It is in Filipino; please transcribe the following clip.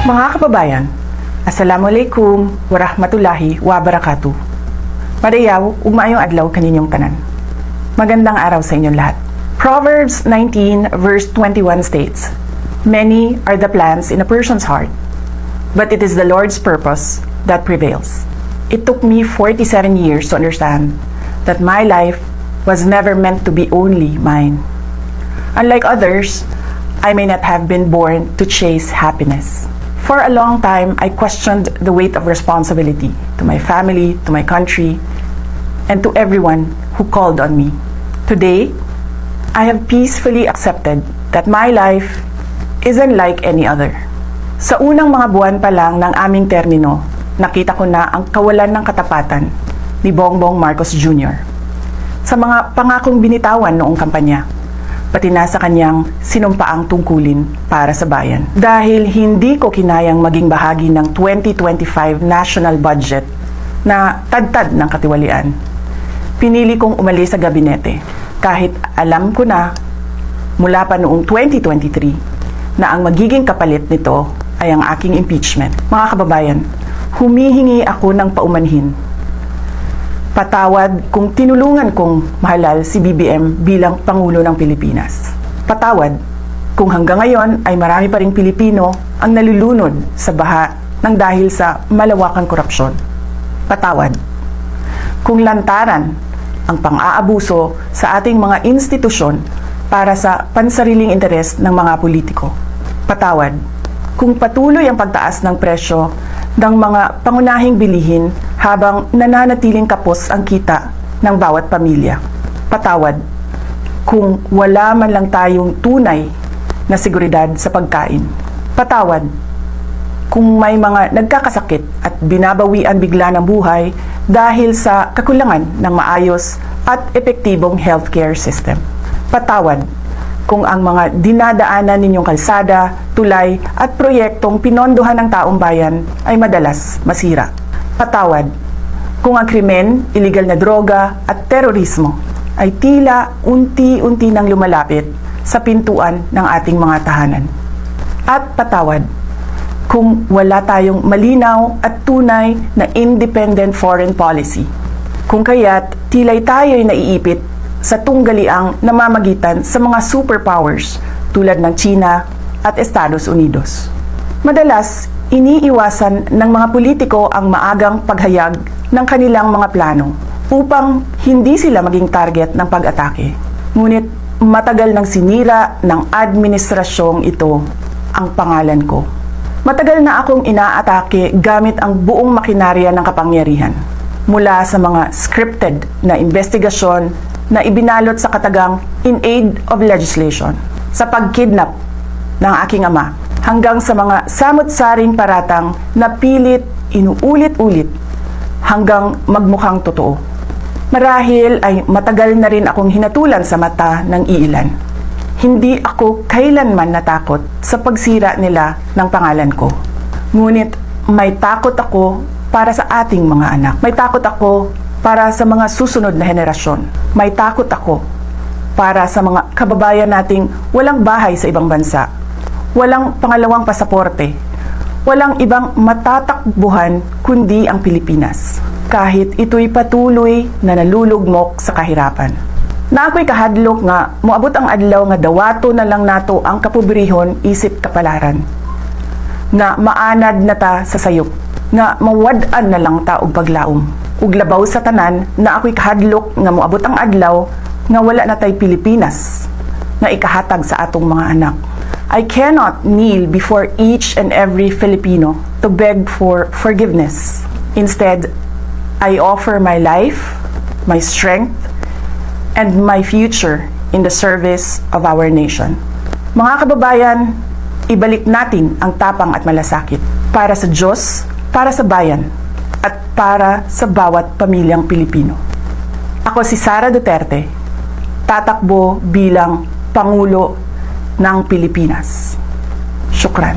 Mga kababayan, Assalamualaikum warahmatullahi wabarakatuh. Madayaw, ugmaayong adlaw kaninyong tanan. Magandang araw sa inyong lahat. Proverbs 19 verse 21 states, "Many are the plans in a person's heart, but it is the Lord's purpose that prevails." It took me 47 years to understand that my life was never meant to be only mine. Unlike others, I may not have been born to chase happiness. For a long time, I questioned the weight of responsibility to my family, to my country, and to everyone who called on me. Today, I have peacefully accepted that my life isn't like any other. Sa unang mga buwan pa lang ng aming termino, nakita ko na ang kawalan ng katapatan ni Bongbong Marcos Jr. sa mga pangakong binitawan noong kampanya, pati na sa kanyang sinumpaang tungkulin para sa bayan. Dahil hindi ko kinayang maging bahagi ng 2025 national budget na tadtad ng katiwalian, pinili kong umalis sa gabinete kahit alam ko na mula pa noong 2023 na ang magiging kapalit nito ay ang aking impeachment. Mga kababayan, humihingi ako ng paumanhin. Patawad kung tinulungan kong mahalal si BBM bilang Pangulo ng Pilipinas. Patawad kung hanggang ngayon ay marami pa ring Pilipino ang nalulunod sa baha ng dahil sa malawakang korupsyon. Patawad kung lantaran ang pang-aabuso sa ating mga institusyon para sa pansariling interes ng mga politiko. Patawad kung patuloy ang pagtaas ng presyo ng mga pangunahing bilihin habang nananatiling kapos ang kita ng bawat pamilya. Patawad kung wala man lang tayong tunay na seguridad sa pagkain. Patawad kung may mga nagkakasakit at binabawian bigla ng buhay dahil sa kakulangan ng maayos at epektibong healthcare system. Patawad kung ang mga dinadaanan ninyong kalsada, tulay at proyektong pinondohan ng taong bayan ay madalas masira. Patawad kung ang krimen, iligal na droga at terorismo ay tila unti-unti nang lumalapit sa pintuan ng ating mga tahanan. At patawad kung wala tayong malinaw at tunay na independent foreign policy. Kung kaya't tila'y tayo'y naiipit sa tunggaliang namamagitan sa mga superpowers tulad ng China at Estados Unidos. Madalas, iniiwasan ng mga politiko ang maagang paghayag ng kanilang mga plano upang hindi sila maging target ng pag-atake. Ngunit matagal nang sinira ng administrasyong ito ang pangalan ko. Matagal na akong inaatake gamit ang buong makinarya ng kapangyarihan, mula sa mga scripted na investigasyon na ibinalot sa katagang in aid of legislation, sa pagkidnap ng aking ama, hanggang sa mga samut-saring paratang na pilit inuulit-ulit hanggang magmukhang totoo. Marahil ay matagal na rin akong hinatulan sa mata ng iilan. Hindi ako kailanman natakot sa pagsira nila ng pangalan ko. Ngunit may takot ako para sa ating mga anak. May takot ako para sa mga susunod na henerasyon. May takot ako para sa mga kababayan nating walang bahay sa ibang bansa, walang pangalawang pasaporte, walang ibang matatakbuhan kundi ang Pilipinas, kahit ito'y patuloy na nalulugmok sa kahirapan. Na ako'y kahadlok nga moabot ang adlaw nga dawato na lang nato ang kapobrehon isip kapalaran, nga maanad na ta sa sayop, nga mawad-an na lang ta og paglaom, ug labaw sa tanan na ako'y kahadlok nga moabot ang adlaw nga wala na tay Pilipinas nga ikahatag sa atong mga anak. I cannot kneel before each and every Filipino to beg for forgiveness. Instead, I offer my life, my strength, and my future in the service of our nation. Mga kababayan, ibalik natin ang tapang at malasakit para sa Diyos, para sa bayan, at para sa bawat pamilyang Pilipino. Ako si Sara Duterte, tatakbo bilang Pangulo ng Pilipinas. Syukran.